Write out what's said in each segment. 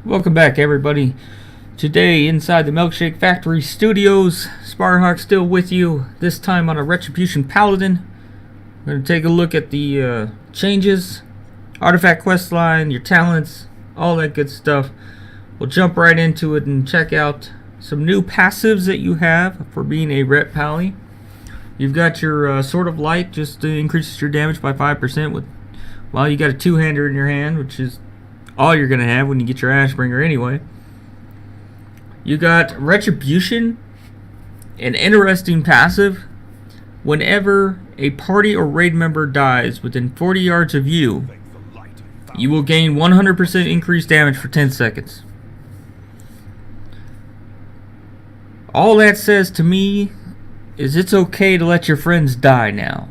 Welcome back, everybody. Today, inside the Milkshake Factory Studios, Sparhawk still with you, this time on a Retribution Paladin. We're going to take a look at the changes, artifact quest line, your talents, all that good stuff. We'll jump right into it and check out some new passives that you have for being a Ret Pally. You've got your Sword of Light, just increases your damage by 5% while you got a two-hander in your hand, which is all you're going to have when you get your Ashbringer anyway. You got Retribution, an interesting passive. Whenever a party or raid member dies within 40 yards of you, you will gain 100% increased damage for 10 seconds. All that says to me is it's okay to let your friends die now.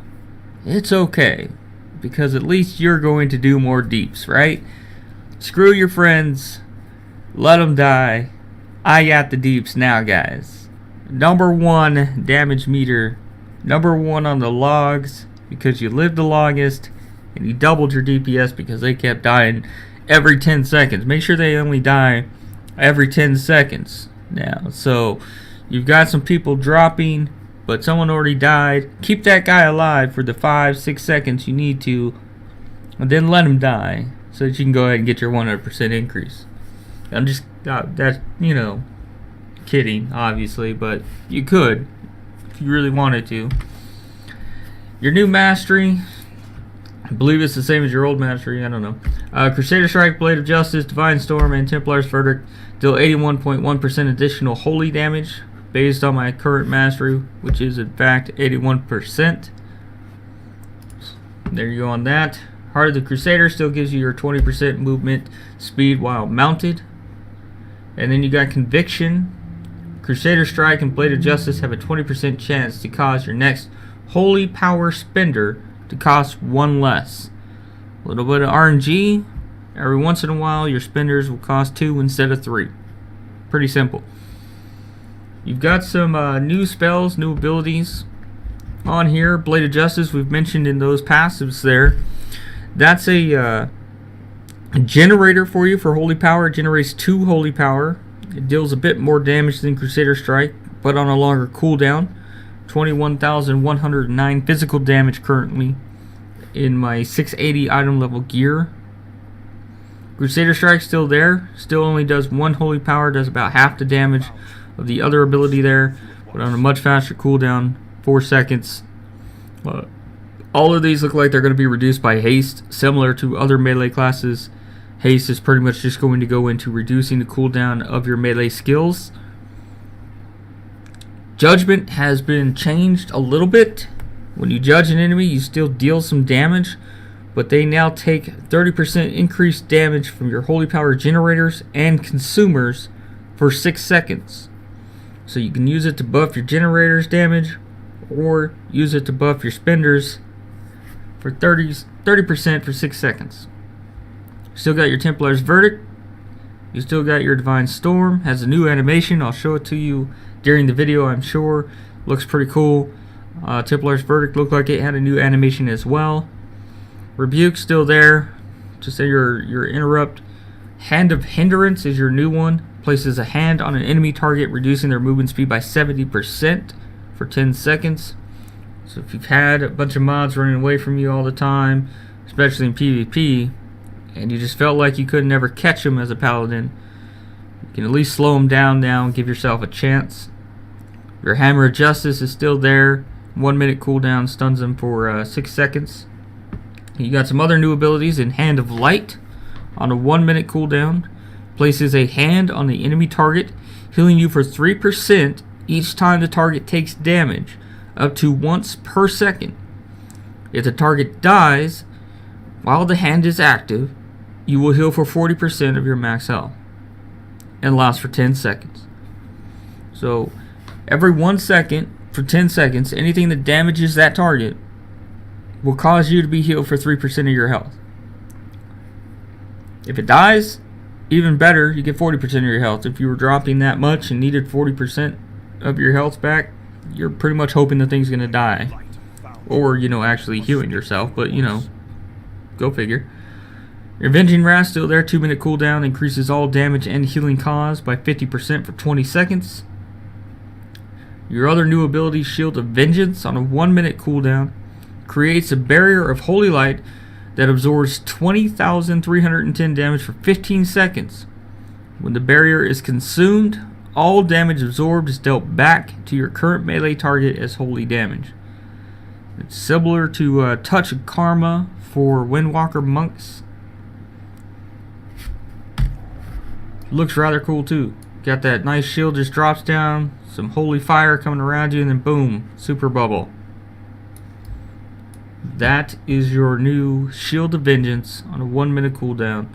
It's okay, because at least you're going to do more deeps, right? Screw your friends, let them die. I got the deeps now, guys. #1 damage meter, #1 on the logs because you lived the longest, and you doubled your DPS because they kept dying every 10 seconds. Make sure they only die every 10 seconds now. So you've got some people dropping, but someone already died. Keep that guy alive for the 5-6 seconds you need to, and then let him die, so that you can go ahead and get your 100% increase. I'm just, that's, kidding, obviously, but you could, if you really wanted to. Your new mastery, I believe it's the same as your old mastery, I don't know. Crusader Strike, Blade of Justice, Divine Storm, and Templar's Verdict deal 81.1% additional holy damage based on my current mastery, which is in fact 81%. There you go on that. Heart of the Crusader still gives you your 20% movement speed while mounted. And then you got Conviction. Crusader Strike and Blade of Justice have a 20% chance to cause your next Holy Power Spender to cost 1 less. A little bit of RNG. Every once in a while your spenders will cost 2 instead of 3. Pretty simple. You've got some new spells, new abilities on here. Blade of Justice, we've mentioned in those passives there. That's a generator for you for holy power. It generates 2 holy power. It deals a bit more damage than Crusader Strike, but on a longer cooldown. 21,109 physical damage currently in my 680 item level gear. Crusader Strike still there. Still only does 1 holy power. Does about half the damage of the other ability there, but on a much faster cooldown, 4 seconds. All of these look like they're going to be reduced by haste, similar to other melee classes. Haste is pretty much just going to go into reducing the cooldown of your melee skills. Judgment has been changed a little bit. When you judge an enemy, you still deal some damage, but they now take 30% increased damage from your holy power generators and consumers for 6 seconds. So you can use it to buff your generators damage, or use it to buff your spenders for 30% for 6 seconds. Still got your Templar's Verdict. You still got your Divine Storm. Has a new animation. I'll show it to you during the video, I'm sure. Looks pretty cool. Templar's Verdict looked like it had a new animation as well. Rebuke still there. Just say your interrupt. Hand of Hindrance is your new one. Places a hand on an enemy target, reducing their movement speed by 70% for 10 seconds. So if you've had a bunch of mobs running away from you all the time, especially in PvP, and you just felt like you could never catch them as a paladin, you can at least slow them down now and give yourself a chance. Your Hammer of Justice is still there. 1 minute cooldown, stuns them for 6 seconds. You got some other new abilities in Hand of Light. On a 1 minute cooldown, places a hand on the enemy target, healing you for 3% each time the target takes damage, up to once per second. If the target dies while the hand is active, you will heal for 40% of your max health, and lasts for 10 seconds. So every 1 second for 10 seconds, anything that damages that target will cause you to be healed for 3% of your health. If it dies, even better, you get 40% of your health. If you were dropping that much and needed 40% of your health back, you're pretty much hoping the thing's gonna die, or actually healing yourself, but go figure. Your Avenging Wrath still there, 2-minute cooldown, increases all damage and healing caused by 50% for 20 seconds. Your other new ability, Shield of Vengeance, on a 1-minute cooldown, creates a barrier of holy light that absorbs 20,310 damage for 15 seconds. When the barrier is consumed, all damage absorbed is dealt back to your current melee target as holy damage. It's similar to Touch of Karma for Windwalker monks. Looks rather cool too. Got that nice shield, just drops down, some holy fire coming around you, and then boom, super bubble. That is your new Shield of Vengeance on a 1-minute cooldown.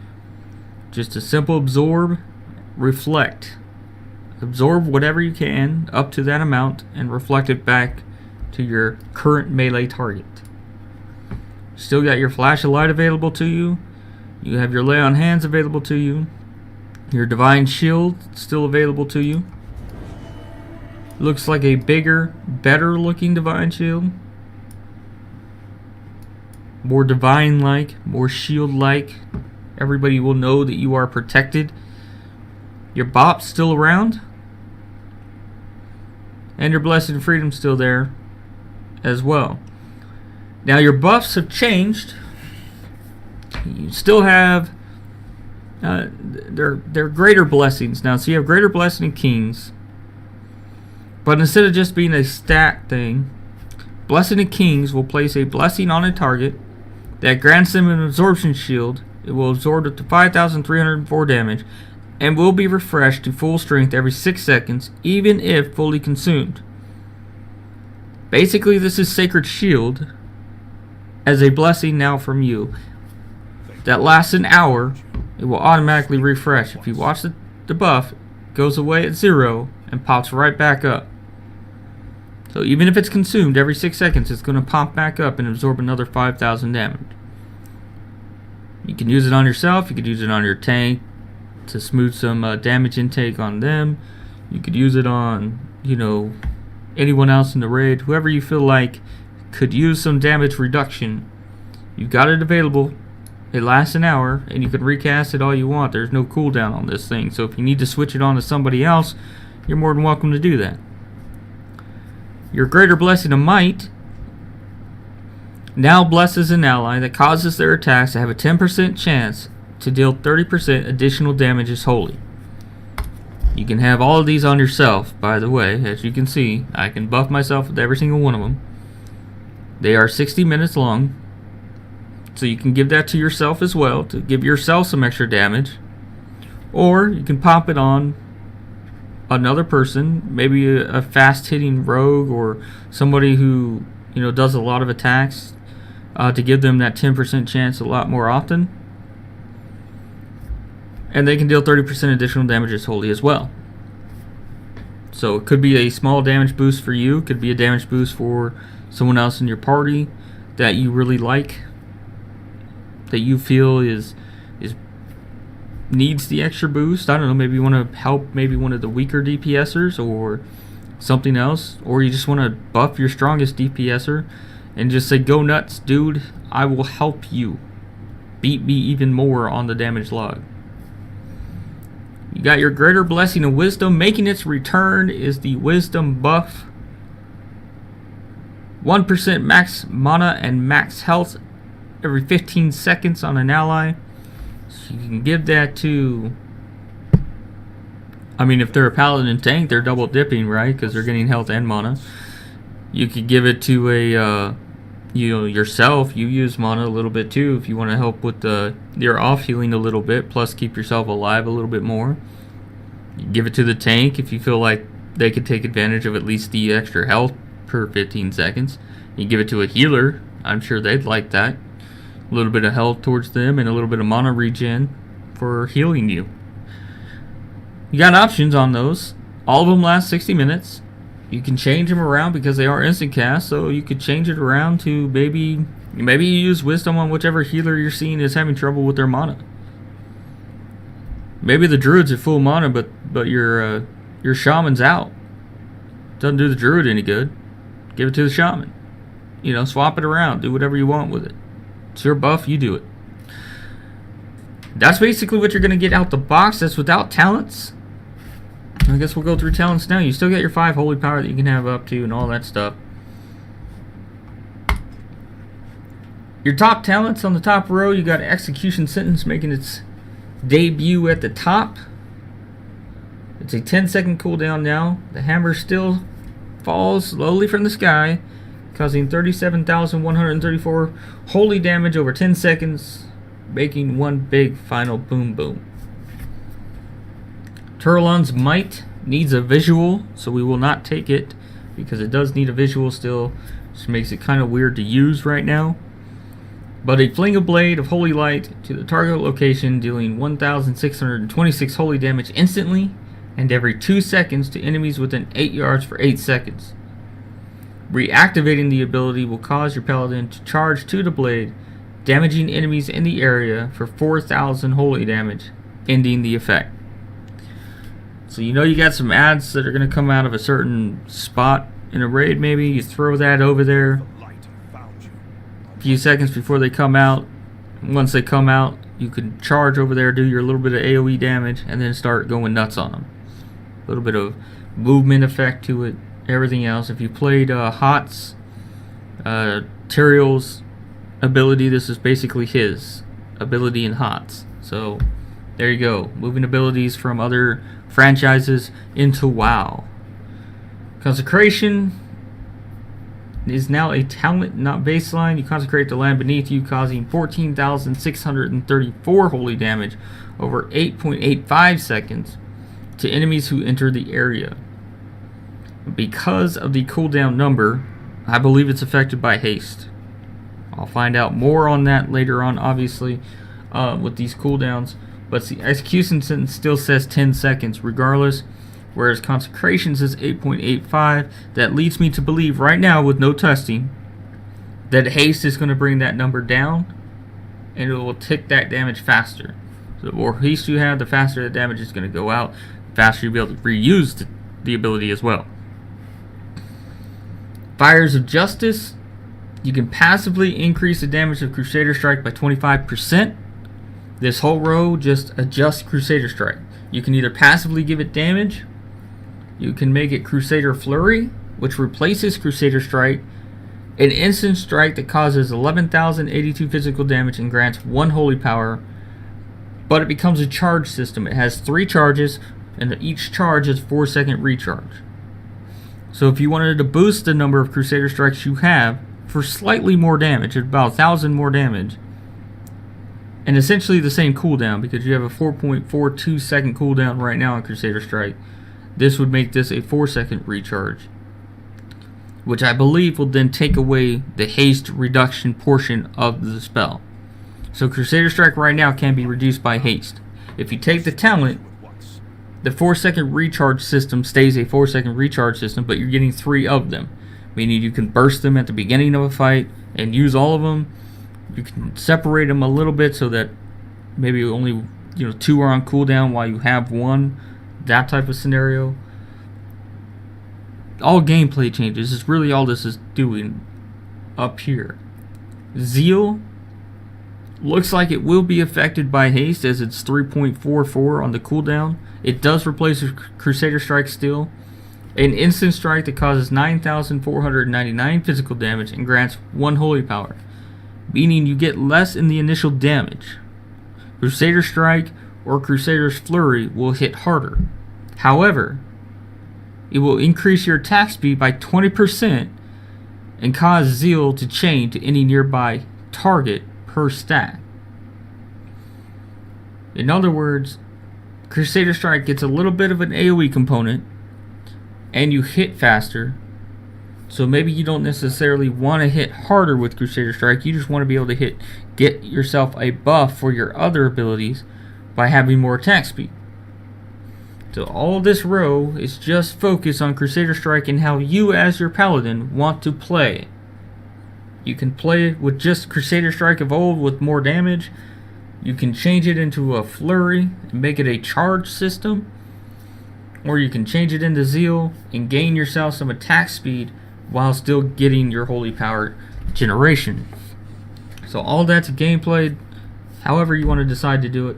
Just a simple absorb, reflect. Absorb whatever you can up to that amount and reflect it back to your current melee target. Still got your Flash of Light available to you. You have your Lay on Hands available to you. Your Divine Shield still available to you. Looks like a bigger, better looking Divine Shield. More divine-like, more shield-like. Everybody will know that you are protected. Your Bop's still around. And your Blessed and Freedom's still there as well. Now your buffs have changed. You still have they're greater blessings now. So you have greater blessing in Kings. But instead of just being a stat thing, Blessing in Kings will place a blessing on a target that grants them an absorption shield. It will absorb up to 5,304 damage and will be refreshed to full strength every 6 seconds, even if fully consumed. Basically, this is Sacred Shield as a blessing now from you that lasts an hour. It will automatically refresh. If you watch the buff, it goes away at 0 and pops right back up. So even if it's consumed every 6 seconds, it's going to pop back up and absorb another 5,000 damage. You can use it on yourself. You could use it on your tank to smooth some damage intake on them. You could use it on, anyone else in the raid. Whoever you feel like could use some damage reduction. You've got it available. It lasts an hour, and you can recast it all you want. There's no cooldown on this thing. So if you need to switch it on to somebody else, you're more than welcome to do that. Your Greater Blessing of Might now blesses an ally that causes their attacks to have a 10% chance to deal 30% additional damage as holy. You can have all of these on yourself, by the way. As you can see, I can buff myself with every single one of them. They are 60 minutes long, so you can give that to yourself as well, to give yourself some extra damage. Or you can pop it on another person, maybe a fast-hitting rogue or somebody who does a lot of attacks, to give them that 10% chance a lot more often. And they can deal 30% additional damage as holy as well. So it could be a small damage boost for you, could be a damage boost for someone else in your party that you really like, that you feel needs the extra boost. I don't know, maybe you want to help maybe one of the weaker DPSers or something else, or you just want to buff your strongest DPSer and just say, go nuts, dude, I will help you beat me even more on the damage log. You got your Greater Blessing of Wisdom. Making its return is the Wisdom buff. 1% max mana and max health every 15 seconds on an ally. So you can give that to... if they're a paladin tank, they're double dipping, right? Because they're getting health and mana. You could give it to a... yourself. You use mana a little bit too if you want to help with your off healing a little bit, plus keep yourself alive a little bit more. You give it to the tank if you feel like they could take advantage of at least the extra health per 15 seconds. You give it to a healer. I'm sure they'd like that. A little bit of health towards them and a little bit of mana regen for healing you. You got options on those. All of them last 60 minutes. You can change them around because they are instant cast, so you could change it around to maybe you use Wisdom on whichever healer you're seeing is having trouble with their mana. Maybe the druid's at full mana, but your shaman's out. Doesn't do the druid any good. Give it to the shaman. Swap it around. Do whatever you want with it. It's your buff, you do it. That's basically what you're going to get out the box. That's without talents. I guess we'll go through talents now. You still get your 5 holy power that you can have up to and all that stuff. Your top talents on the top row, you got Execution Sentence making its debut at the top. It's a 10-second cooldown now. The hammer still falls slowly from the sky, causing 37,134 holy damage over 10 seconds, making one big final boom boom. Turlon's Might needs a visual, so we will not take it because it does need a visual still, which makes it kind of weird to use right now. But a fling a blade of holy light to the target location, dealing 1,626 holy damage instantly and every 2 seconds to enemies within 8 yards for 8 seconds. Reactivating the ability will cause your paladin to charge to the blade, damaging enemies in the area for 4,000 holy damage, ending the effect. So you know you got some ads that are going to come out of a certain spot in a raid maybe. You throw that over there a few seconds before they come out. Once they come out, you can charge over there, do your little bit of AoE damage, and then start going nuts on them. A little bit of movement effect to it. Everything else. If you played Hot's, Tyrael's ability, this is basically his ability in Hot's. So there you go. Moving abilities from other franchises into WoW. Consecration is now a talent, not baseline. You consecrate the land beneath you, causing 14,634 holy damage over 8.85 seconds to enemies who enter the area. Because of the cooldown number, I believe it's affected by haste. I'll find out more on that later on, obviously, with these cooldowns. But the execution sentence still says 10 seconds regardless, whereas consecration says 8.85. That leads me to believe right now, with no testing, that haste is going to bring that number down, and it will tick that damage faster. So the more haste you have, the faster the damage is going to go out, the faster you'll be able to reuse the ability as well. Fires of Justice, you can passively increase the damage of Crusader Strike by 25%. This whole row just adjusts Crusader Strike. You can either passively give it damage, you can make it Crusader Flurry, which replaces Crusader Strike, an instant strike that causes 11,082 physical damage and grants 1 holy power, but it becomes a charge system. It has 3 charges, and each charge is 4-second recharge. So if you wanted to boost the number of Crusader Strikes you have for slightly more damage, about 1,000 more damage, and essentially the same cooldown, because you have a 4.42 second cooldown right now on Crusader Strike, this would make this a 4-second recharge, which I believe will then take away the haste reduction portion of the spell. So Crusader Strike right now can be reduced by haste. If you take the talent, the 4-second recharge system stays a 4-second recharge system, but you're getting 3 of them, meaning you can burst them at the beginning of a fight and use all of them. You can separate them a little bit so that maybe only 2 are on cooldown while you have 1. That type of scenario. All gameplay changes is really all this is doing up here. Zeal looks like it will be affected by haste, as it's 3.44 on the cooldown. It does replace Crusader Strike still. An instant strike that causes 9,499 physical damage and grants 1 holy power, meaning you get less in the initial damage. Crusader Strike or Crusader's Flurry will hit harder. However, it will increase your attack speed by 20% and cause Zeal to chain to any nearby target per stack. In other words, Crusader Strike gets a little bit of an AoE component, and you hit faster. So maybe you don't necessarily want to hit harder with Crusader Strike. You just want to be able to get yourself a buff for your other abilities by having more attack speed. So all this row is just focused on Crusader Strike and how you as your paladin want to play. You can play with just Crusader Strike of old with more damage. You can change it into a Flurry and make it a charge system. Or you can change it into Zeal and gain yourself some attack speed while still getting your holy power generation. So all that's gameplay however you want to decide to do it.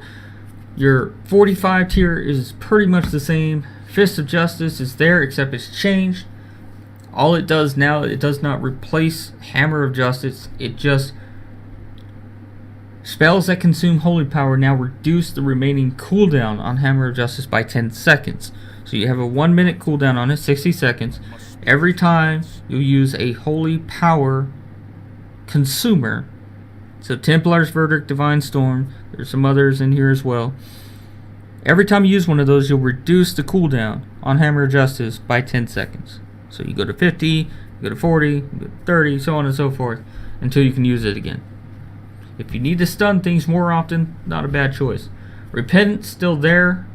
Your 45 tier is pretty much the same. Fist of Justice is there, except it's changed. All it does now, it does not replace Hammer of Justice. It just spells that consume holy power now reduce the remaining cooldown on Hammer of Justice by 10 seconds. So you have a 1 minute cooldown on it, 60 seconds. Every time you use a holy power consumer. So Templar's Verdict, Divine Storm, there's some others in here as well. Every time you use one of those, you'll reduce the cooldown on Hammer of Justice by 10 seconds. So you go to 50, you go to 40, you go to 30, so on and so forth, until you can use it again. If you need to stun things more often, not a bad choice. Repentance still there,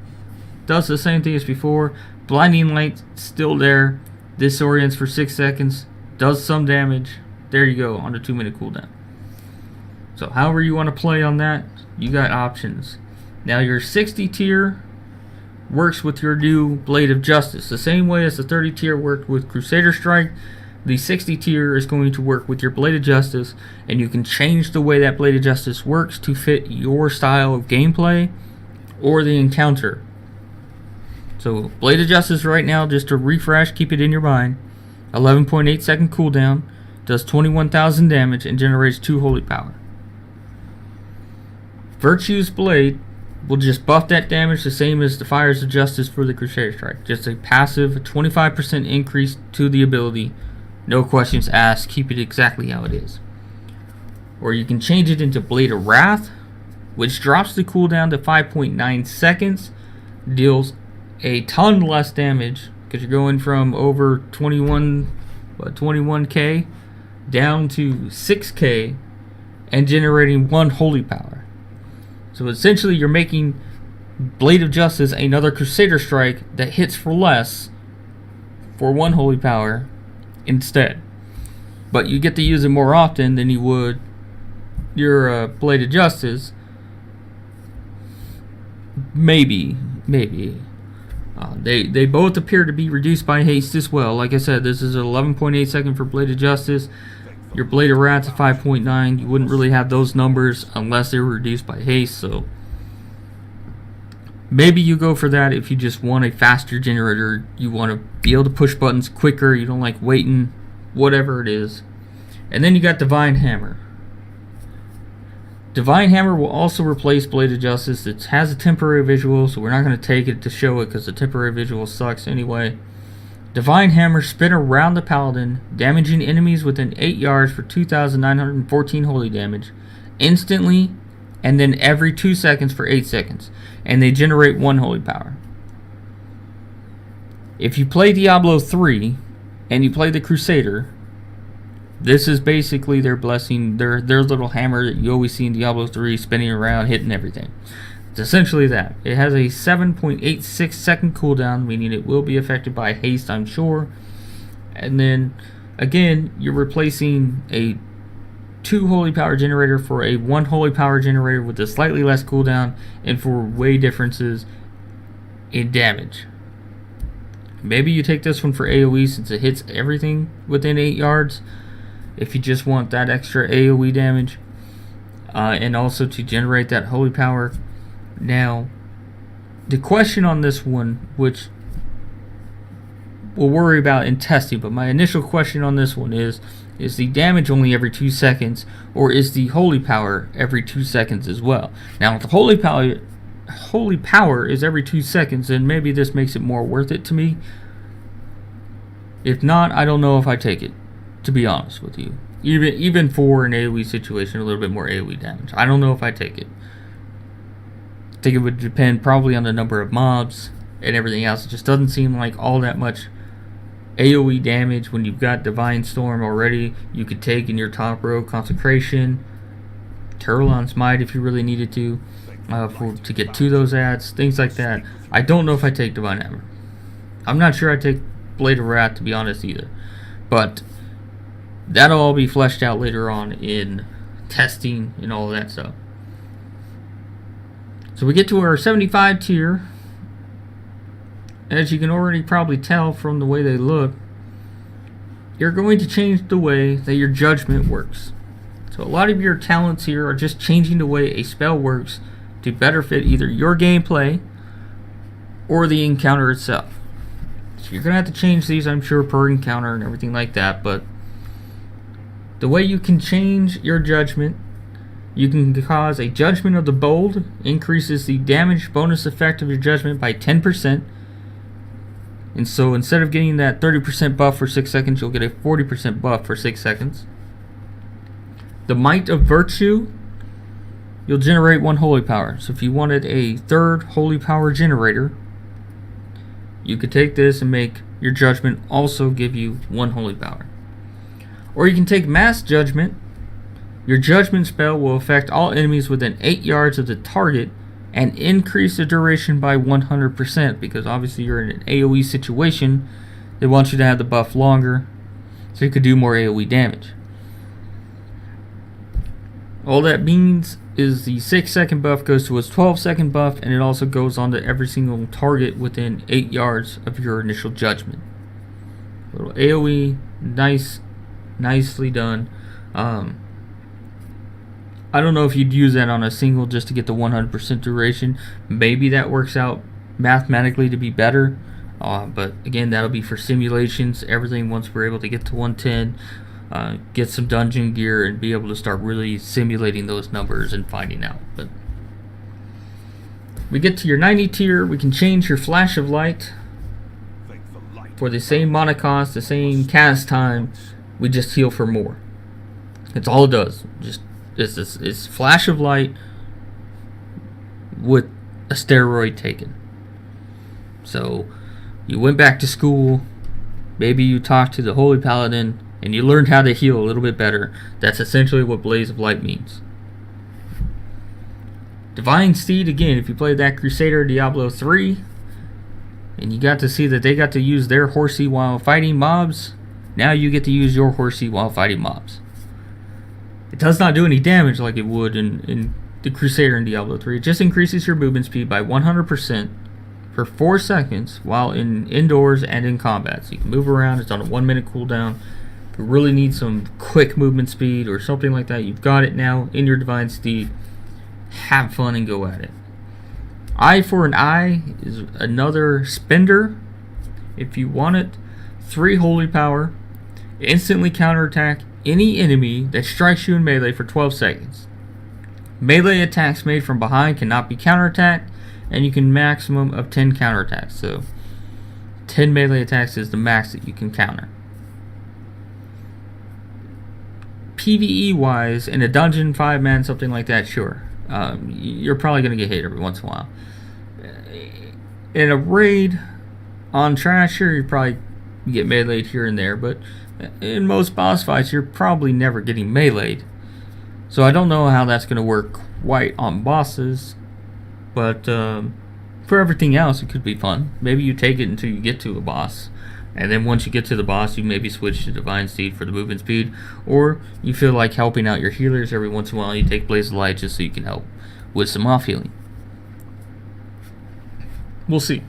does the same thing as before. Blinding Light still there, disorients for 6 seconds, does some damage. There you go, on a 2 minute cooldown. So however you want to play on that, you got options. Now your 60 tier works with your new Blade of Justice. The same way as the 30 tier worked with Crusader Strike, the 60 tier is going to work with your Blade of Justice, and you can change the way that Blade of Justice works to fit your style of gameplay or the encounter. So Blade of Justice right now, just to refresh, keep it in your mind, 11.8 second cooldown, does 21,000 damage, and generates 2 holy power. Virtue's Blade will just buff that damage the same as the Fires of Justice for the Crusader Strike. Just a passive 25% increase to the ability. No questions asked. Keep it exactly how it is. Or you can change it into Blade of Wrath, which drops the cooldown to 5.9 seconds. Deals a ton less damage because you're going from over 21k down to 6k and generating 1 holy power. So essentially you're making Blade of Justice another Crusader Strike that hits for less for 1 holy power instead. But you get to use it more often than you would your Blade of Justice. Maybe. They both appear to be reduced by haste as well. Like I said, this is 11.8 second for Blade of Justice. Your Blade of Wrath is 5.9. You wouldn't really have those numbers unless they were reduced by haste. So maybe you go for that if you just want a faster generator. You want to be able to push buttons quicker. You don't like waiting. Whatever it is. And then you got Divine Hammer. Divine Hammer will also replace Blade of Justice. It has a temporary visual, so we're not going to take it to show it because the temporary visual sucks anyway. Divine Hammer spin around the Paladin, damaging enemies within 8 yards for 2,914 holy damage, instantly, and then every 2 seconds for 8 seconds, and they generate 1 holy power. If you play Diablo 3, and you play the Crusader, this is basically their blessing, their little hammer that you always see in Diablo 3, spinning around, hitting everything. It's essentially that. It has a 7.86 second cooldown, meaning it will be affected by haste, I'm sure. And then, again, you're replacing a 2 holy power generator for a 1 holy power generator with a slightly less cooldown and for way differences in damage. Maybe you take this one for AoE since it hits everything within 8 yards. If you just want that extra AoE damage. And also to generate that holy power. Now, the question on this one, which we'll worry about in testing, but my initial question on this one is the damage only every 2 seconds, or is the holy power every 2 seconds as well? Now, if the holy power is every 2 seconds, then maybe this makes it more worth it to me. If not, I don't know if I take it, to be honest with you. Even for an AoE situation, a little bit more AoE damage. I don't know if I take it. I think it would depend probably on the number of mobs and everything else. It just doesn't seem like all that much AoE damage when you've got Divine Storm already. You could take in your top row Consecration, Turlon Smite if you really needed to get to those ads, things like that. I don't know if I take Divine Hammer. I'm not sure I take Blade of Wrath, to be honest, either. But that'll all be fleshed out later on in testing and all of that stuff. So we get to our 75 tier. As you can already probably tell from the way they look, you're going to change the way that your judgment works. So a lot of your talents here are just changing the way a spell works to better fit either your gameplay or the encounter itself. So you're going to have to change these, I'm sure, per encounter and everything like that, but the way you can change your judgment, you can cause a judgment of the bold, increases the damage bonus effect of your judgment by 10%. And so instead of getting that 30% buff for 6 seconds, you'll get a 40% buff for 6 seconds. The Might of Virtue, you'll generate 1 holy power. So if you wanted a 3rd holy power generator, you could take this and make your judgment also give you 1 holy power. Or you can take Mass Judgment. Your judgment spell will affect all enemies within 8 yards of the target and increase the duration by 100%, because obviously you're in an AoE situation. They want you to have the buff longer so you could do more AoE damage. All that means is the 6-second buff goes to its 12-second buff, and it also goes on to every single target within 8 yards of your initial judgment. Little AoE, nicely done. I don't know if you'd use that on a single just to get the 100% duration. Maybe that works out mathematically to be better. But again, that'll be for simulations, everything once we're able to get to 110, get some dungeon gear, and be able to start really simulating those numbers and finding out. But we get to your 90 tier, we can change your Flash of Light. For the same mana cost, the same cast time, we just heal for more. That's all it does. It's Flash of Light with a steroid taken. So you went back to school, maybe you talked to the Holy Paladin, and you learned how to heal a little bit better. That's essentially what Blaze of Light means. Divine Steed, again, if you played that Crusader Diablo 3, and you got to see that they got to use their horsey while fighting mobs, now you get to use your horsey while fighting mobs. It does not do any damage like it would in the Crusader in Diablo 3. It just increases your movement speed by 100% for 4 seconds while indoors and in combat. So you can move around. It's on a 1-minute cooldown. If you really need some quick movement speed or something like that, you've got it now in your Divine Steed. Have fun and go at it. Eye for an Eye is another spender. If you want it, 3 holy power, instantly counterattack any enemy that strikes you in melee for 12 seconds. Melee attacks made from behind cannot be counterattacked, and you can maximum of 10 counterattacks. So 10 melee attacks is the max that you can counter. PvE wise, in a dungeon, 5-man, something like that, sure. You're probably going to get hit every once in a while. In a raid on Trasher, you probably get meleeed here and there, but in most boss fights, you're probably never getting meleeed. So I don't know how that's going to work quite on bosses, but for everything else, it could be fun. Maybe you take it until you get to a boss, and then once you get to the boss, you maybe switch to Divine Steed for the movement speed, or you feel like helping out your healers every once in a while, you take Blaze of Light just so you can help with some off healing. We'll see.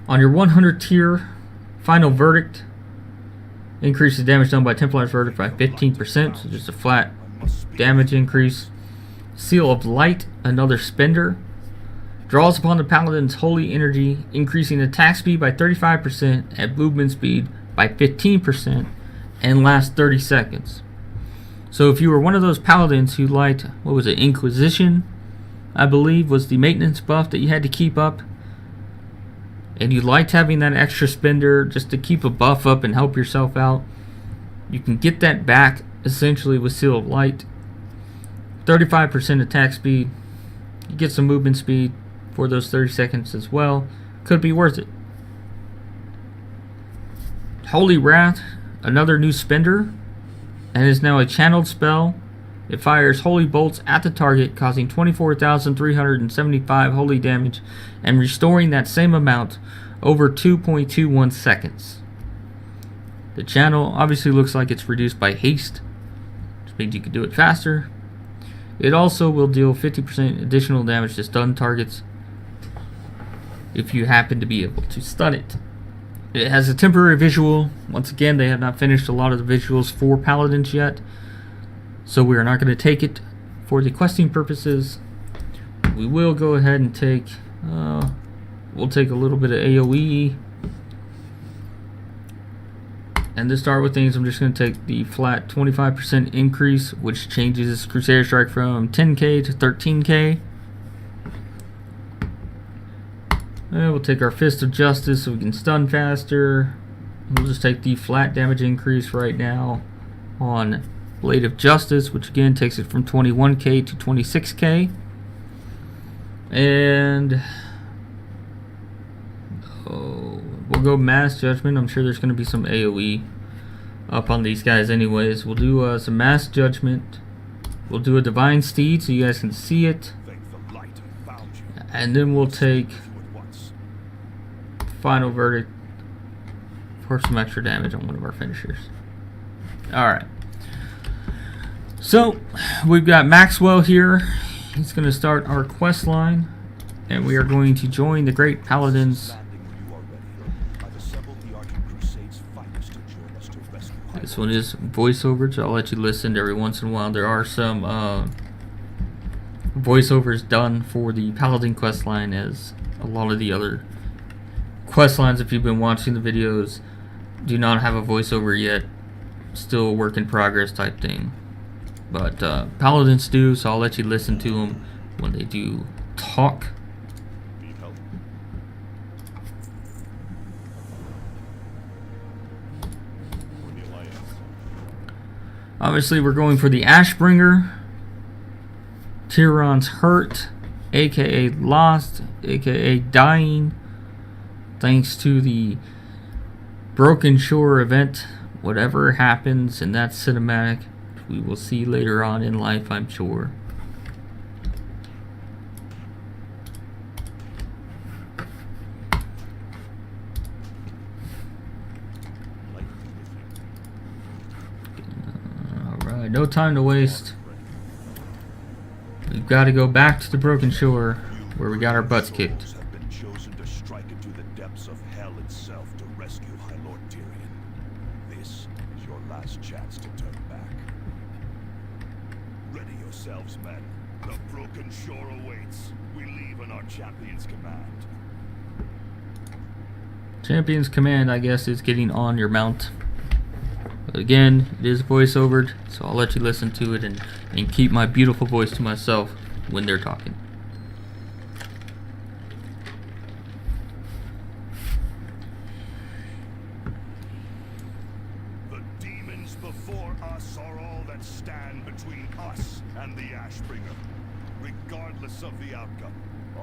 On your 100 tier, Final Verdict increases damage done by Templar's Verdict by 15%, so just a flat damage increase. Seal of Light, another spender. Draws upon the Paladin's holy energy, increasing attack speed by 35% and movement speed by 15%, and lasts 30 seconds. So if you were one of those Paladins who liked, what was it, Inquisition, I believe, was the maintenance buff that you had to keep up, and you liked having that extra spender just to keep a buff up and help yourself out, you can get that back essentially with Seal of Light. 35% attack speed. You get some movement speed for those 30 seconds as well. Could be worth it. Holy Wrath, another new spender, and is now a channeled spell. It fires holy bolts at the target, causing 24,375 holy damage and restoring that same amount over 2.21 seconds. The channel obviously looks like it's reduced by haste, which means you can do it faster. It also will deal 50% additional damage to stun targets if you happen to be able to stun it. It has a temporary visual. Once again, they have not finished a lot of the visuals for Paladins yet. so we are not going to take it for the questing purposes. We will go ahead and take, we'll take a little bit of AoE. And to start with things, I'm just going to take the flat 25% increase, which changes Crusader Strike from 10k to 13k. And we'll take our Fist of Justice so we can stun faster. We'll just take the flat damage increase right now on Blade of Justice, which again takes it from 21k to 26k. And we'll go Mass Judgment. I'm sure there's going to be some AoE up on these guys anyways. We'll do some Mass Judgment. We'll do a Divine Steed so you guys can see it. And then we'll take Final Verdict for some extra damage on one of our finishers. Alright. So, we've got Maxwell here. He's going to start our quest line. And we are going to join the Great Paladins. This one is voiceover, so I'll let you listen every once in a while. There are some voiceovers done for the Paladin quest line, as a lot of the other quest lines, if you've been watching the videos, do not have a voiceover yet. Still a work in progress type thing. But Paladins do, so I'll let you listen to them when they do talk. Obviously, we're going for the Ashbringer, Tyrion's Hurt, aka Lost, aka Dying. Thanks to the Broken Shore event, whatever happens in that cinematic, we will see later on in life, I'm sure. Alright, no time to waste. We've got to go back to the Broken Shore, where we got our butts kicked. Chance to turn back. Ready yourselves, men. The Broken Shore awaits. We leave on our champion's command. Champion's command, I guess, is getting on your mount. But again, it is voiceovered, so I'll let you listen to it and keep my beautiful voice to myself when they're talking. Before us are all that stand between us and the Ashbringer. Regardless of the outcome,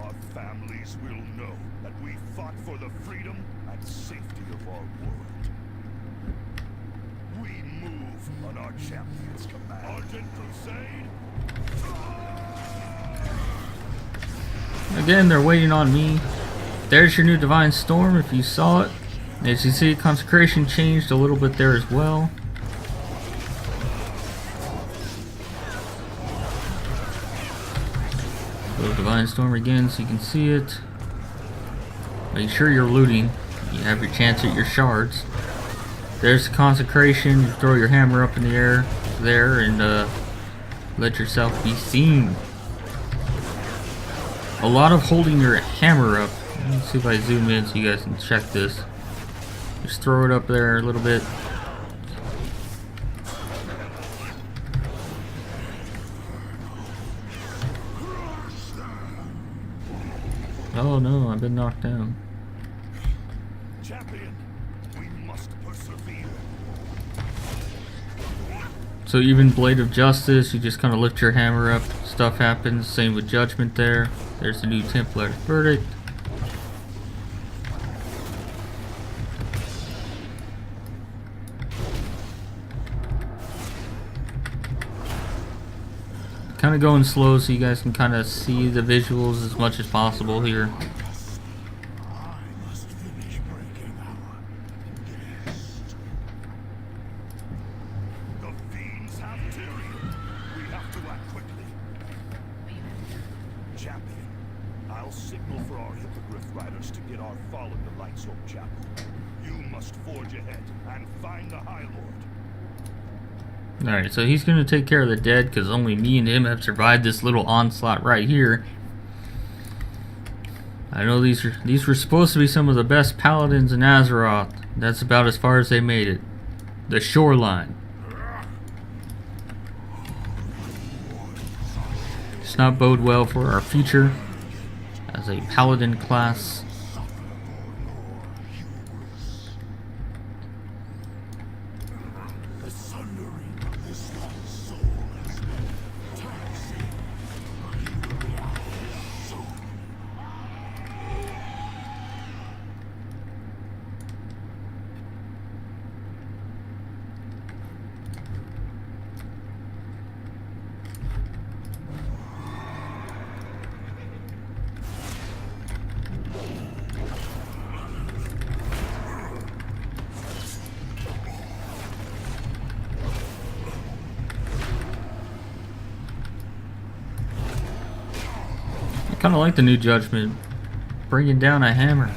our families will know that we fought for the freedom and safety of our world. We move on our champion's command. Argent Crusade! Again, they're waiting on me. There's your new Divine Storm, if you saw it. As you see, Consecration changed a little bit there as well. Divine Storm again so you can see it. Make sure you're looting. You have your chance at your shards. There's the Consecration. You throw your hammer up in the air there and let yourself be seen. A lot of holding your hammer up. Let's see if I zoom in so you guys can check this. Just throw it up there a little bit. Oh no, I've been knocked down. Champion, we must persevere. So even Blade of Justice, you just kind of lift your hammer up, stuff happens. Same with Judgment there. There's the new Templar Verdict. Kind of going slow so you guys can kind of see the visuals as much as possible here. The fiends have Tyrion. We have to act quickly. Champion, I'll signal for our Hippogriff riders to get our fall in the Light's Hope Chapel. You must forge ahead and find the High Lord. Alright, so he's gonna take care of the dead because only me and him have survived this little onslaught right here. I know these were supposed to be some of the best paladins in Azeroth. That's about as far as they made it. The shoreline. Does not bode well for our future as a paladin class. I kind of like the new judgment, bringing down a hammer.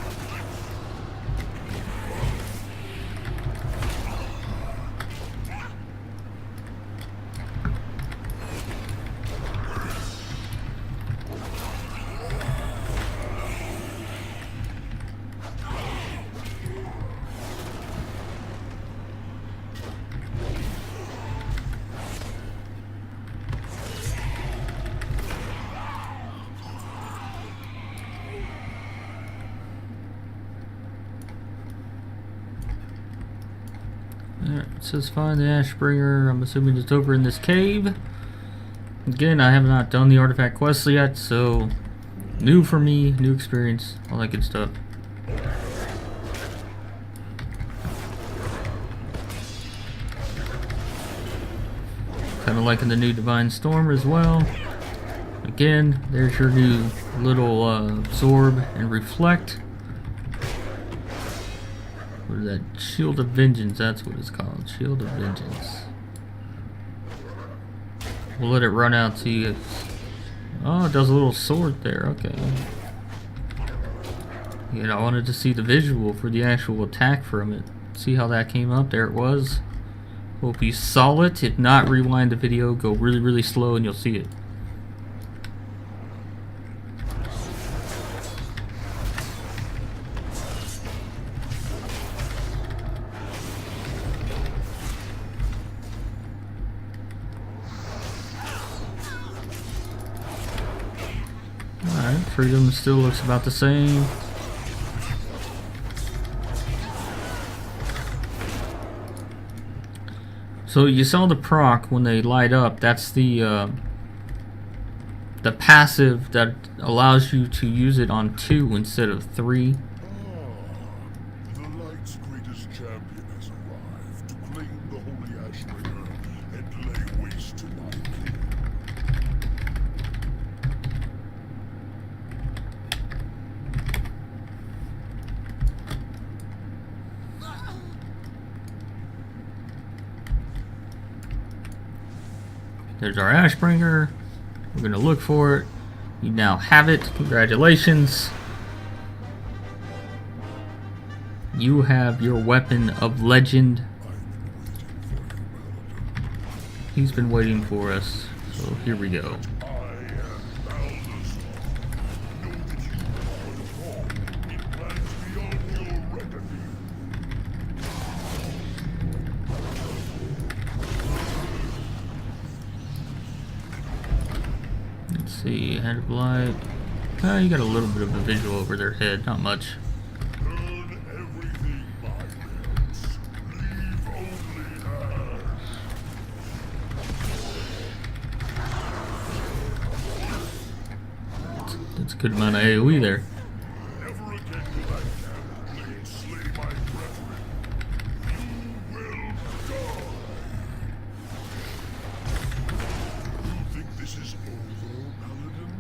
Alright, it says find the Ashbringer. I'm assuming it's over in this cave. Again, I have not done the artifact quests yet, so new for me, new experience, all that good stuff. Kind of liking the new Divine Storm as well. Again, there's your new little absorb and reflect. What is that? Shield of Vengeance, that's what it's called. Shield of Vengeance. We'll let it run out, see if... Oh, it does a little sword there, okay. Yeah, I wanted to see the visual for the actual attack from it. See how that came up? There it was. Hope you saw it. If not, rewind the video, go really, really slow and you'll see it. Alright, freedom still looks about the same. So you saw the proc when they light up. That's the passive that allows you to use it on 2 instead of 3. The light's greatest champion has arrived to claim the Holy Ashbringer and lay waste to life. There's our Ashbringer. We're gonna look for it. You now have it. Congratulations. You have your weapon of legend. He's been waiting for us. So here we go. Let's see, Hand of Light. You got a little bit of a visual over their head, not much. Burn everything by lips. Leave only ash. That's a good amount of AoE there. Never again will I blade slay my brethren. You will die. You think this is over, Paladin?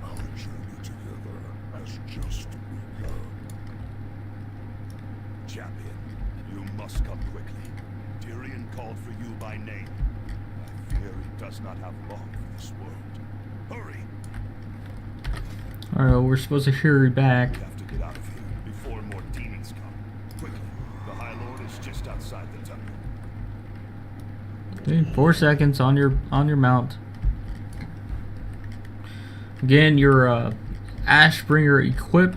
Our journey together has just begun. Champion, you must come quickly. Tyrion called for you by name. I fear he does not have long for this world. Hurry! Alright, well, we're supposed to hurry back. We have to get out of here before more demons come. Quickly, the High Lord is just outside the temple. Okay, 4 seconds on your mount. Again, your Ashbringer equip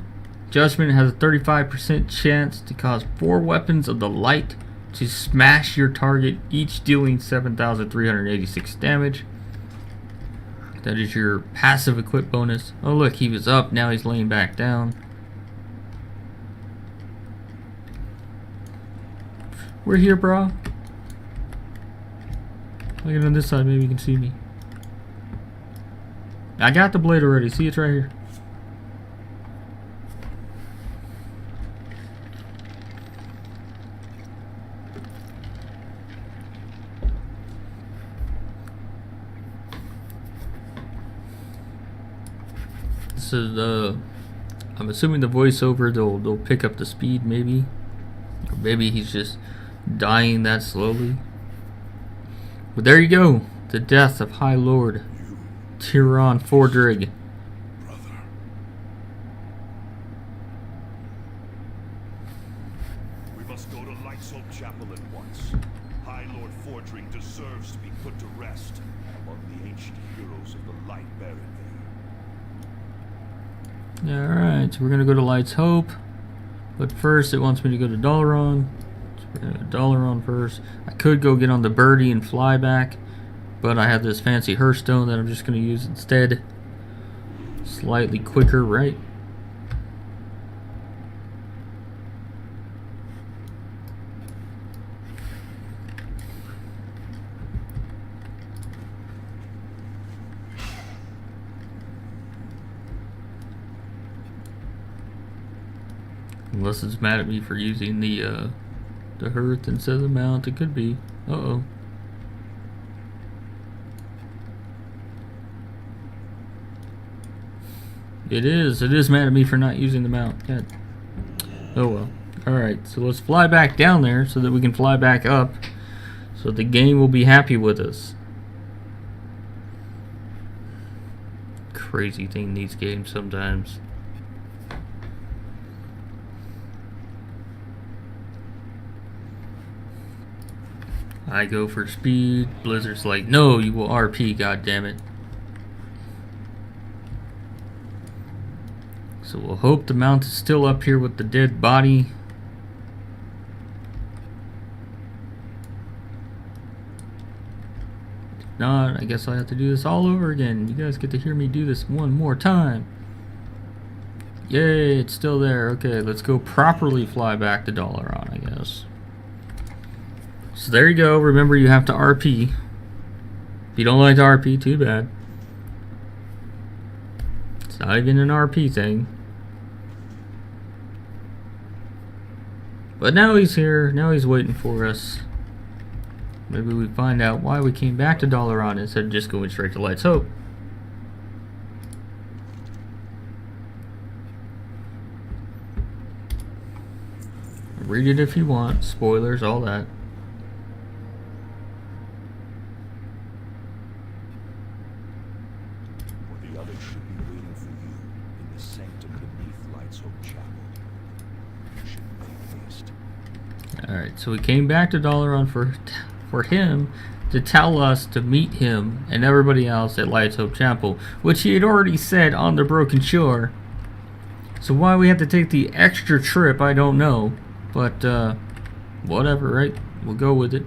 judgment has a 35% chance to cause 4 weapons of the light to smash your target, each dealing 7,386 damage. That is your passive equip bonus. Oh look, he was up, now he's laying back down. We're here, bro. Look on this side, maybe you can see me. I got the blade already, see, it's right here. This is I'm assuming the voiceover they'll pick up the speed, maybe. Or maybe he's just dying that slowly. But there you go, the death of High Lord Tyron Fordrig. Brother. We must go to Light's Hope Chapel at once. High Lord Fordring deserves to be put to rest among the ancient heroes of the light buried there. Alright, so we're gonna go to Light's Hope. But first it wants me to go to Dalaran. So we're gonna go to Dalaran first. I could go get on the birdie and fly back, but I have this fancy Hearthstone that I'm just gonna use instead. Slightly quicker, right? Unless it's mad at me for using the hearth instead of the mount, it could be. Uh-oh. It is mad at me for not using the mount. God. Oh well. Alright, so let's fly back down there so that we can fly back up, so the game will be happy with us. Crazy thing, these games sometimes. I go for speed. Blizzard's like, no, you will RP, goddammit. So we'll hope the mount is still up here with the dead body. If not, I guess I have to do this all over again. You guys get to hear me do this one more time. Yay, it's still there. Okay, let's go properly fly back to Dalaran, I guess. So there you go. Remember, you have to RP. If you don't like to RP, too bad. It's not even an RP thing. But now he's here. Now he's waiting for us. Maybe we find out why we came back to Dalaran instead of just going straight to Light's Hope. Read it if you want. Spoilers, all that. The others should be waiting for you in the sanctum beneath Light's Hope Chapel. You should make haste. Alright, so we came back to Dalaran for him to tell us to meet him and everybody else at Light's Hope Chapel, which he had already said on the Broken Shore. So why we have to take the extra trip, I don't know. But, whatever, right? We'll go with it.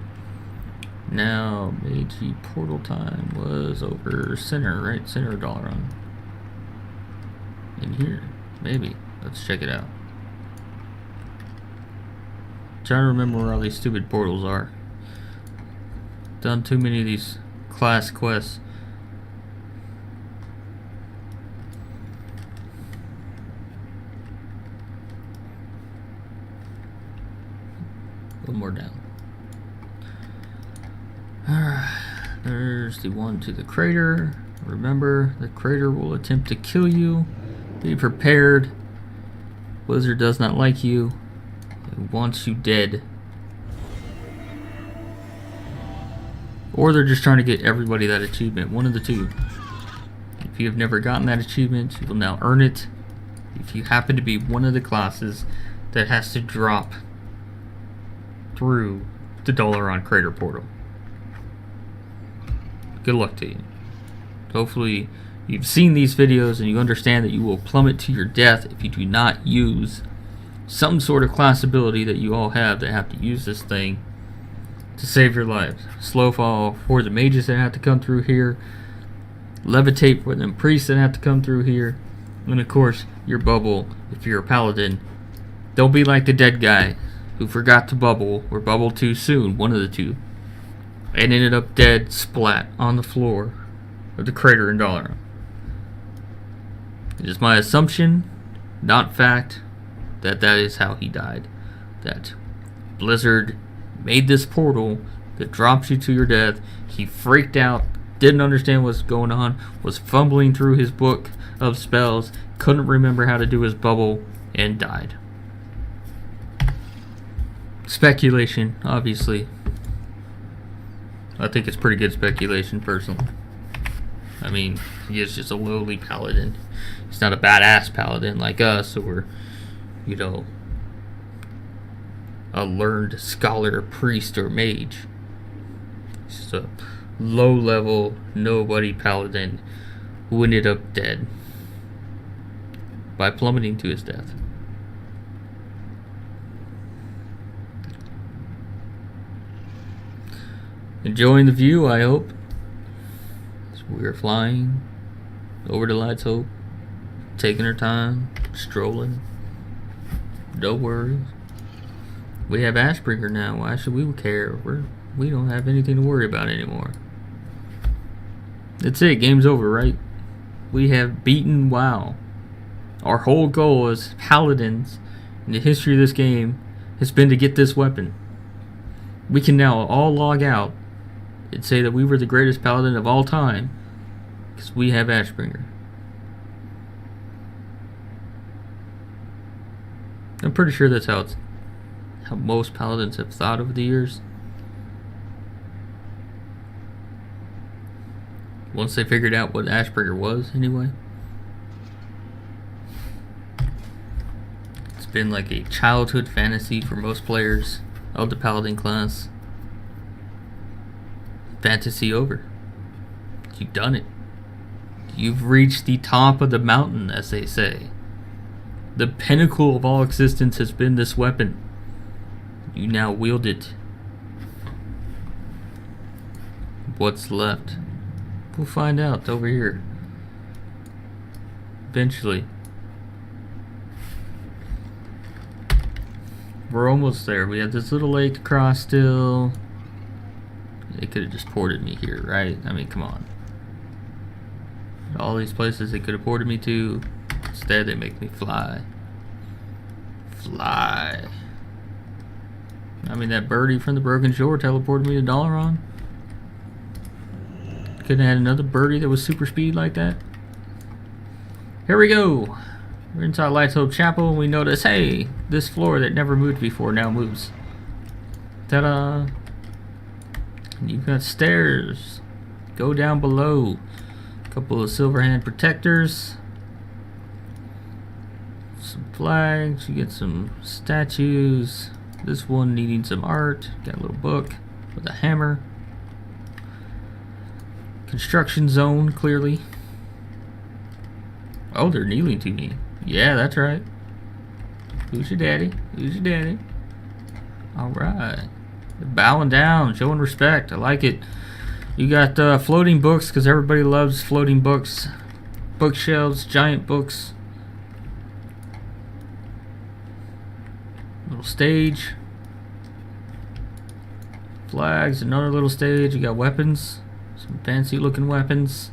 Now, Meiji portal time was over center, right? Center of Dalaran. In here, maybe. Let's check it out. Trying to remember where all these stupid portals are. Done too many of these class quests. A little more down. Alright, there's the one to the crater. Remember, the crater will attempt to kill you. Be prepared. Blizzard does not like you. It wants you dead. Or they're just trying to get everybody that achievement. One of the two. If you have never gotten that achievement, you will now earn it. If you happen to be one of the classes that has to drop through the Dalaran crater portal. good luck to you. Hopefully you've seen these videos and you understand that you will plummet to your death if you do not use some sort of class ability that you all have that have to use this thing to save your lives. Slow fall for the mages that have to come through here. Levitate for them priests that have to come through here. And of course, your bubble if you're a paladin. Don't be like the dead guy who forgot to bubble or bubbled too soon, one of the two, and ended up dead splat on the floor of the crater in Dalaran. It is my assumption, not fact, that is how he died. That Blizzard made this portal that drops you to your death. He freaked out, didn't understand what's going on, was fumbling through his book of spells, couldn't remember how to do his bubble, and died. Speculation, obviously. I think it's pretty good speculation, personally. I mean, he is just a lowly paladin. He's not a badass paladin like us, or, you know, a learned scholar, priest, or mage. He's just a low-level, nobody paladin who ended up dead by plummeting to his death. Enjoying the view, I hope. As we're flying over to Light's Hope, taking our time, strolling. No worries. We have Ashbringer now. Why should we care? We don't have anything to worry about anymore. That's it. Game's over, right? We have beaten WoW. Our whole goal as paladins in the history of this game has been to get this weapon. We can now all log out and say that we were the greatest paladin of all time because we have Ashbringer. I'm pretty sure that's how most paladins have thought over the years. Once they figured out what Ashbringer was, anyway. It's been like a childhood fantasy for most players of the paladin class. Fantasy over. You've done it. You've reached the top of the mountain, as they say. The pinnacle of all existence has been this weapon. You now wield it. What's left? We'll find out over here. Eventually. We're almost there. We have this little lake to cross still. They could have just ported me here, right? I mean, come on. All these places they could have ported me to. Instead, they make me fly. Fly. I mean, that birdie from the Broken Shore teleported me to Dalaran. Couldn't have had another birdie that was super speed like that. Here we go. We're inside Light's Hope Chapel, and we notice, hey, this floor that never moved before now moves. Ta-da! You've got stairs. Go down below. A couple of silver hand protectors. Some flags. You get some statues. This one needing some art. Got a little book with a hammer. Construction zone, clearly. Oh, they're kneeling to me. Yeah, that's right. Who's your daddy? Who's your daddy? Alright. Bowing down, showing respect. I like it. You got floating books, because everybody loves floating books. Bookshelves, giant books. Little stage. Flags, another little stage. You got weapons. Some fancy looking weapons.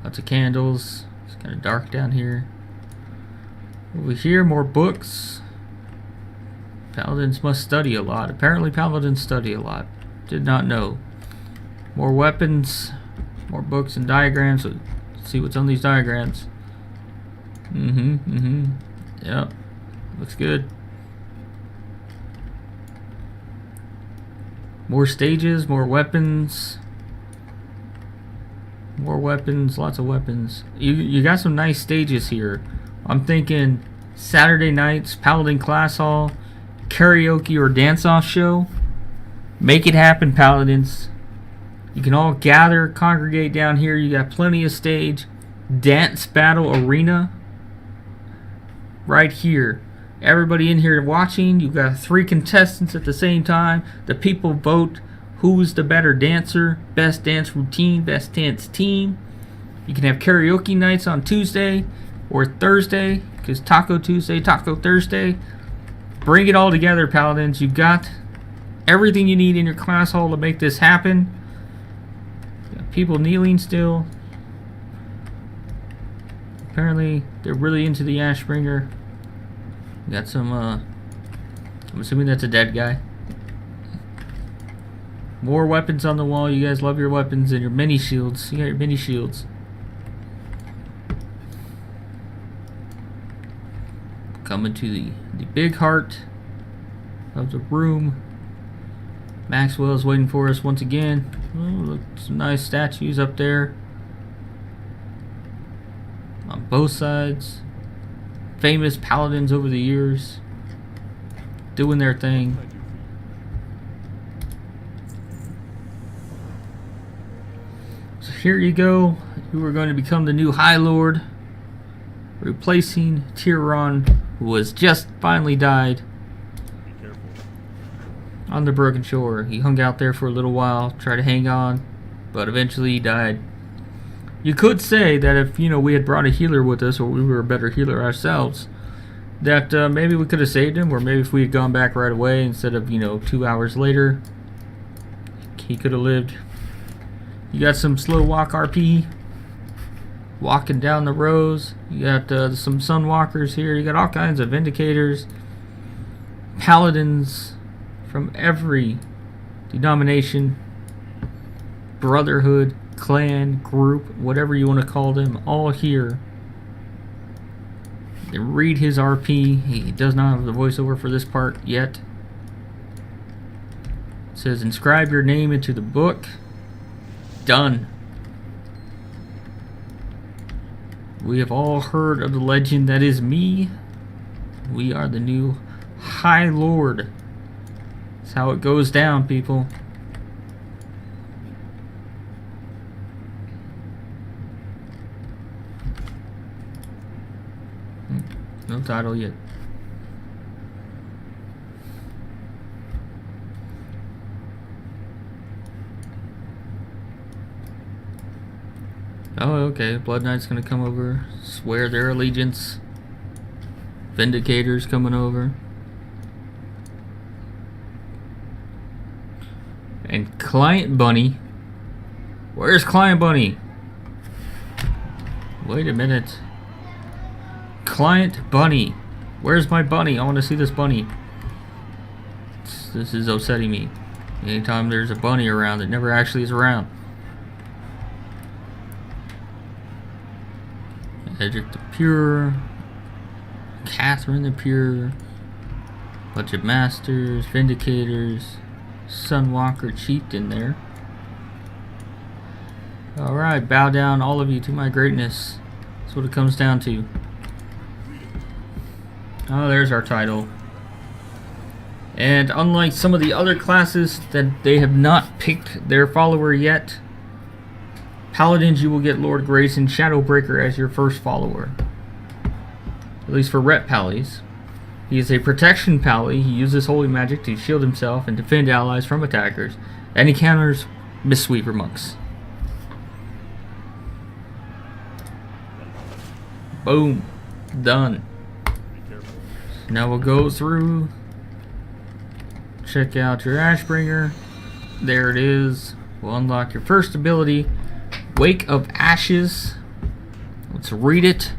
Lots of candles. It's kind of dark down here. Over here, more books. Paladins must study a lot. Apparently paladins study a lot. Did not know. More weapons. More books and diagrams. Let's see what's on these diagrams. Yep. Looks good. More stages, more weapons. More weapons, lots of weapons. You got some nice stages here. I'm thinking Saturday nights, Paladin Class Hall, karaoke or dance-off show. Make it happen, Paladins. You can all gather, congregate down here. You got plenty of stage. Dance battle arena right here. Everybody in here watching. You've got 3 contestants at the same time. The people vote who's the better dancer, best dance routine, best dance team. You can have karaoke nights on Tuesday or Thursday, because Taco Tuesday, Taco Thursday. Bring it all together, Paladins. You've got everything you need in your class hall to make this happen. Got people kneeling still. Apparently, they're really into the Ashbringer. Got some, I'm assuming that's a dead guy. More weapons on the wall. You guys love your weapons and your mini shields. You got your mini shields. Coming to the big heart of the room. Maxwell is waiting for us once again. Oh, look, some nice statues up there on both sides. Famous paladins over the years doing their thing. So here you go. You are going to become the new High Lord, replacing Tyron, who has just finally died on the Broken Shore. He hung out there for a little while, tried to hang on, but eventually he died. You could say that if, we had brought a healer with us, or we were a better healer ourselves, that maybe we could have saved him, or maybe if we had gone back right away instead of, 2 hours later, he could have lived. You got some slow walk RP, walking down the rows. You got some Sunwalkers here. You got all kinds of Vindicators, Paladins from every denomination, brotherhood, clan, group, whatever you want to call them, all here. Read his RP. He does not have the voiceover for this part yet. It says, inscribe your name into the book. Done. We have all heard of the legend that is me. We are the new High Lord. That's how it goes down, people. No title yet. Oh, okay. Blood Knight's gonna come over, swear their allegiance. Vindicators coming over. And Client Bunny. Where's Client Bunny? Wait a minute. Client Bunny. Where's my bunny? I want to see this bunny. This is upsetting me. Anytime there's a bunny around, it never actually is around. Edric the Pure. Catherine the Pure. Bunch of Masters, Vindicators, Sunwalker Chieftain there. Alright, bow down all of you to my greatness. That's what it comes down to. Oh, there's our title. And unlike some of the other classes that they have not picked their follower yet, Paladins, you will get Lord Grace and Shadowbreaker as your first follower. At least for Ret Pallies. He is a protection Pally. He uses holy magic to shield himself and defend allies from attackers. And he counters Mistweaver monks. Boom. Done. Now we'll go through, check out your Ashbringer. There it is. We'll unlock your first ability, Wake of Ashes. Let's read it.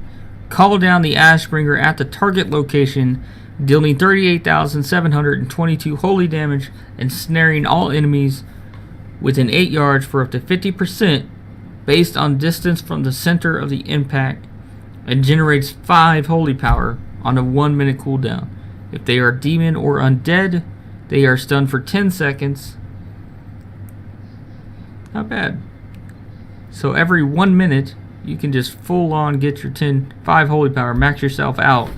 Call down the Ashbringer at the target location, dealing 38,722 holy damage and snaring all enemies within 8 yards for up to 50% based on distance from the center of the impact, and generates 5 holy power on a 1-minute cooldown. If they are demon or undead, they are stunned for 10 seconds. Not bad. So every 1 minute, you can just full on get your 5 holy power, max yourself out,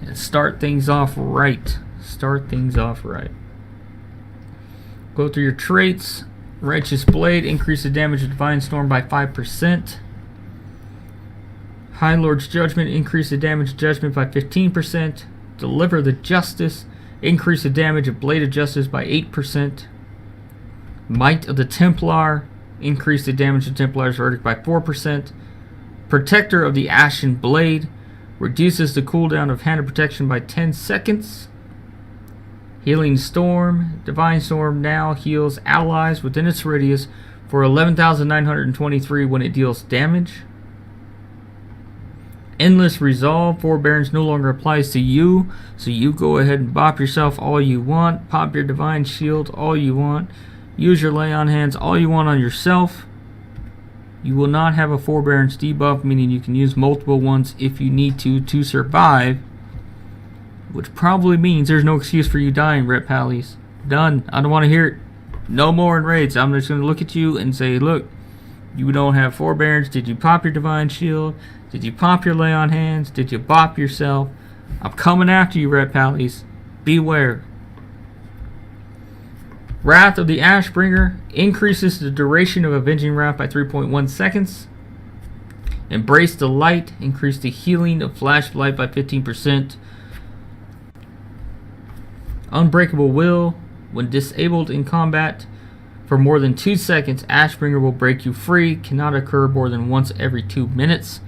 and start things off right. Start things off right. Go through your traits. Righteous Blade, increase the damage of Divine Storm by 5%. High Lord's Judgment, increase the damage of Judgment by 15%. Deliver the Justice, increase the damage of Blade of Justice by 8%. Might of the Templar, increase the damage of Templar's Verdict by 4%. Protector of the Ashen Blade, reduces the cooldown of Hand of Protection by 10 seconds. Healing Storm, Divine Storm now heals allies within its radius for 11,923 when it deals damage. Endless Resolve, Forbearance no longer applies to you, so you go ahead and bop yourself all you want, pop your Divine Shield all you want, use your Lay on Hands all you want on yourself. You will not have a Forbearance debuff, meaning you can use multiple ones if you need to survive, which probably means there's no excuse for you dying, Ret Pallies. Done. I don't want to hear it. No more in raids. I'm just going to look at you and say, look, you don't have Forbearance. Did you pop your Divine Shield? Did you pop your Lay on Hands? Did you bop yourself? I'm coming after you, Ret Pallies. Beware. Wrath of the Ashbringer increases the duration of Avenging Wrath by 3.1 seconds. Embrace the Light, increase the healing of Flash of Light by 15%. Unbreakable Will, when disabled in combat for more than 2 seconds, Ashbringer will break you free, cannot occur more than once every 2 minutes.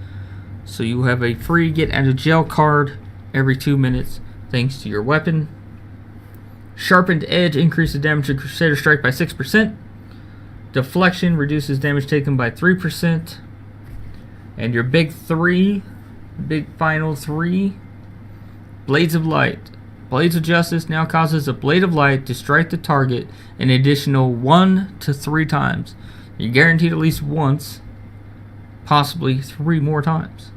So you have a free get out of jail card every 2 minutes thanks to your weapon. Sharpened Edge increases damage to Crusader Strike by 6%. Deflection reduces damage taken by 3%. And your big final three, Blades of Light. Blades of Justice now causes a Blade of Light to strike the target an additional 1 to 3 times. You're guaranteed at least once, possibly 3 more times.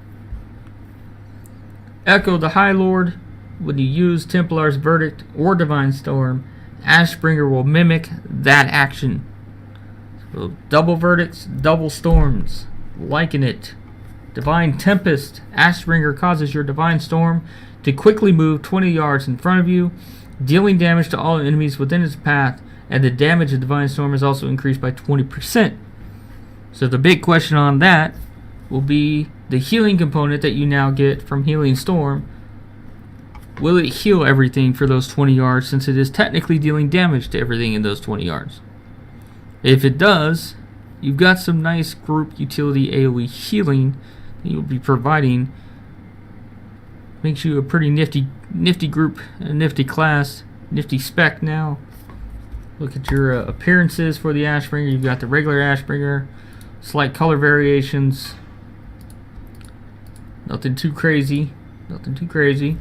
Echo the High Lord. When you use Templar's Verdict or Divine Storm, Ashbringer will mimic that action. So double verdicts, double storms. Liking it. Divine Tempest. Ashbringer causes your Divine Storm to quickly move 20 yards in front of you, dealing damage to all enemies within its path, and the damage of Divine Storm is also increased by 20%. So the big question on that will be the healing component that you now get from Healing Storm. Will it heal everything for those 20 yards, since it is technically dealing damage to everything in those 20 yards? If it does, you've got some nice group utility AoE healing that you'll be providing. Makes you a pretty nifty group, a nifty class, nifty spec now. Look at your appearances for the Ashbringer. You've got the regular Ashbringer, slight color variations. Nothing too crazy. Nothing too crazy.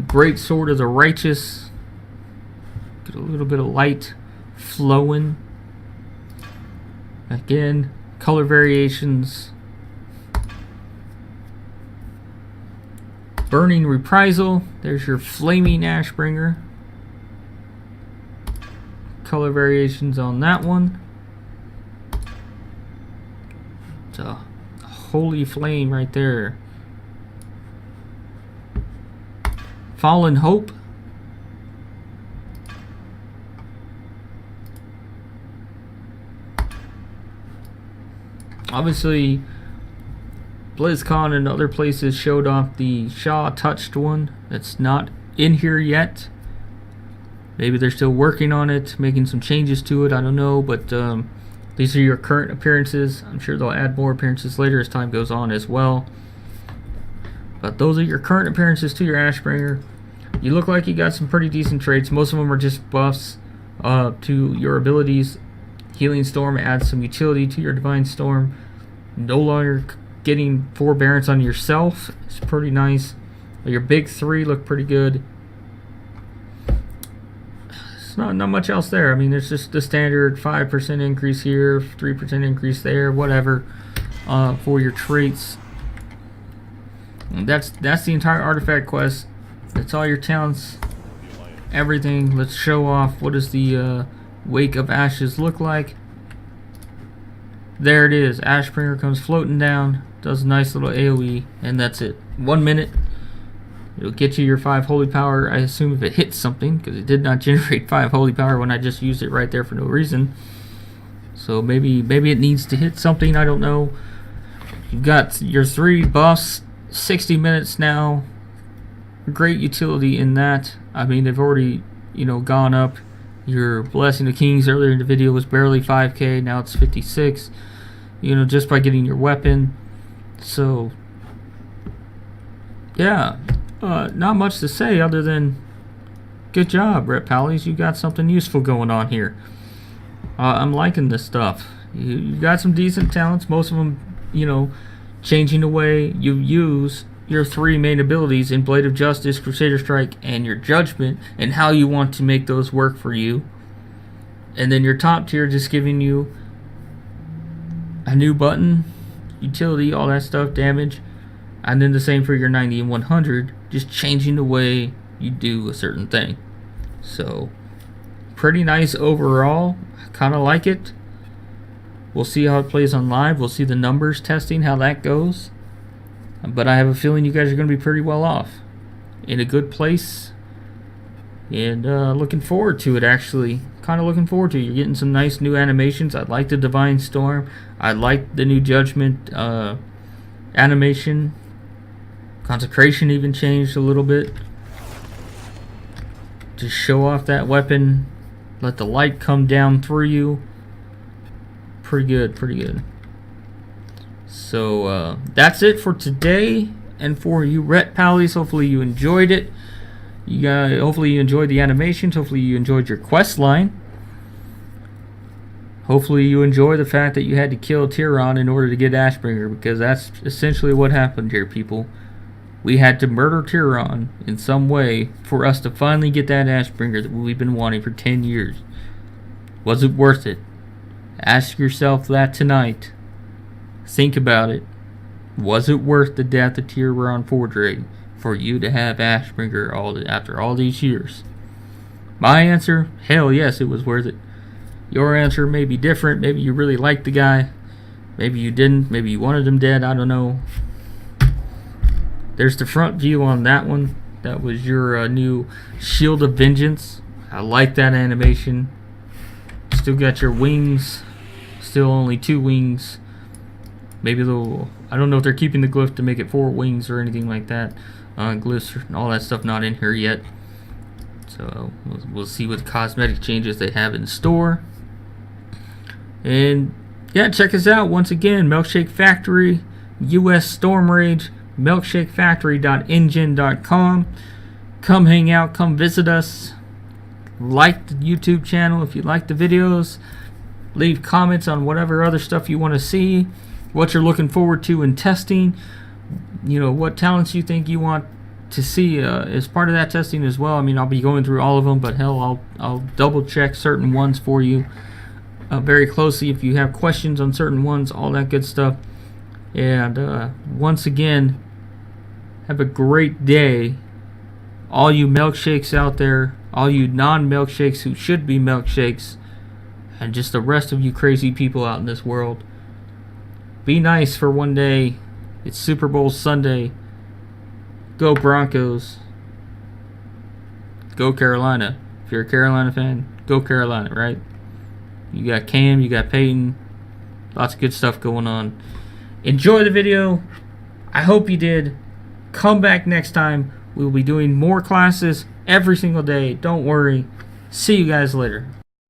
Great Sword of the Righteous. Get a little bit of light flowing. Again, color variations. Burning Reprisal. There's your Flaming Ashbringer. Color variations on that one. It's a holy flame right there. Fallen Hope. Obviously, BlizzCon and other places showed off the Shaw touched one. That's not in here yet. Maybe they're still working on it, making some changes to it. I don't know, but these are your current appearances. I'm sure they'll add more appearances later as time goes on as well. But those are your current appearances to your Ashbringer. You look like you got some pretty decent traits. Most of them are just buffs to your abilities. Healing Storm adds some utility to your Divine Storm. No longer getting Forbearance on yourself. It's pretty nice. Your big 3 look pretty good. It's not much else there. I mean, there's just the standard 5% increase here, 3% increase there, whatever, for your traits. And that's the entire artifact quest. That's all your talents, everything. Let's show off what does the Wake of Ashes look like. There it is. Ashbringer comes floating down, does a nice little AoE, and that's it. 1 minute. It'll get you your 5 holy power, I assume, if it hits something, because it did not generate 5 holy power when I just used it right there for no reason. So maybe it needs to hit something. I don't know. You've got your 3 buffs, 60 minutes now. Great utility in that. I mean, they've already, gone up. Your Blessing of Kings earlier in the video was barely 5k. Now it's 56. Just by getting your weapon. So, yeah. Not much to say other than good job, Ret Pallies. You got something useful going on here. I'm liking this stuff. You got some decent talents. Most of them, changing the way you use your 3 main abilities in Blade of Justice, Crusader Strike, and your Judgment, and how you want to make those work for you. And then your top tier just giving you a new button, utility, all that stuff, damage. And then the same for your 90 and 100, just changing the way you do a certain thing. So, pretty nice overall. Kind of like it. We'll see how it plays on live. We'll see the numbers testing, how that goes. But I have a feeling you guys are going to be pretty well off. In a good place. And looking forward to it, actually. Kind of looking forward to it. You're getting some nice new animations. I like the Divine Storm. I like the new Judgment animation. Consecration even changed a little bit. Just show off that weapon. Let the light come down through you. Pretty good, pretty good. So that's it for today, and for you Ret Pallies, hopefully you enjoyed it. Hopefully you enjoyed the animations. Hopefully you enjoyed your quest line. Hopefully you enjoy the fact that you had to kill Tyrion in order to get Ashbringer, because that's essentially what happened here, people. We had to murder Tyrion in some way for us to finally get that Ashbringer that we've been wanting for 10 years. Was it worth it? Ask yourself that tonight. Think about it. Was it worth the death of Tyrion Fordrake for you to have Ashbringer after all these years? My answer, hell yes, it was worth it. Your answer may be different. Maybe you really liked the guy. Maybe you didn't. Maybe you wanted him dead. I don't know. There's the front view on that one. That was your new Shield of Vengeance. I like that animation. Still got your wings. Still only 2 wings. Maybe I don't know if they're keeping the glyph to make it 4 wings or anything like that. Glyphs and all that stuff not in here yet. So we'll see what cosmetic changes they have in store. And yeah, check us out once again. Milkshake Factory, US Storm Rage, milkshakefactory.engine.com. Come hang out, come visit us. Like the YouTube channel if you like the videos. Leave comments on whatever other stuff you want to see. What you're looking forward to in testing. What talents you think you want to see as part of that testing as well. I mean, I'll be going through all of them, but hell, I'll double check certain ones for you very closely if you have questions on certain ones, all that good stuff. And once again, have a great day. All you milkshakes out there, all you non-milkshakes who should be milkshakes, and just the rest of you crazy people out in this world. Be nice for one day. It's Super Bowl Sunday. Go Broncos. Go Carolina. If you're a Carolina fan, go Carolina, right? You got Cam, you got Peyton. Lots of good stuff going on. Enjoy the video. I hope you did. Come back next time. We will be doing more classes every single day. Don't worry. See you guys later.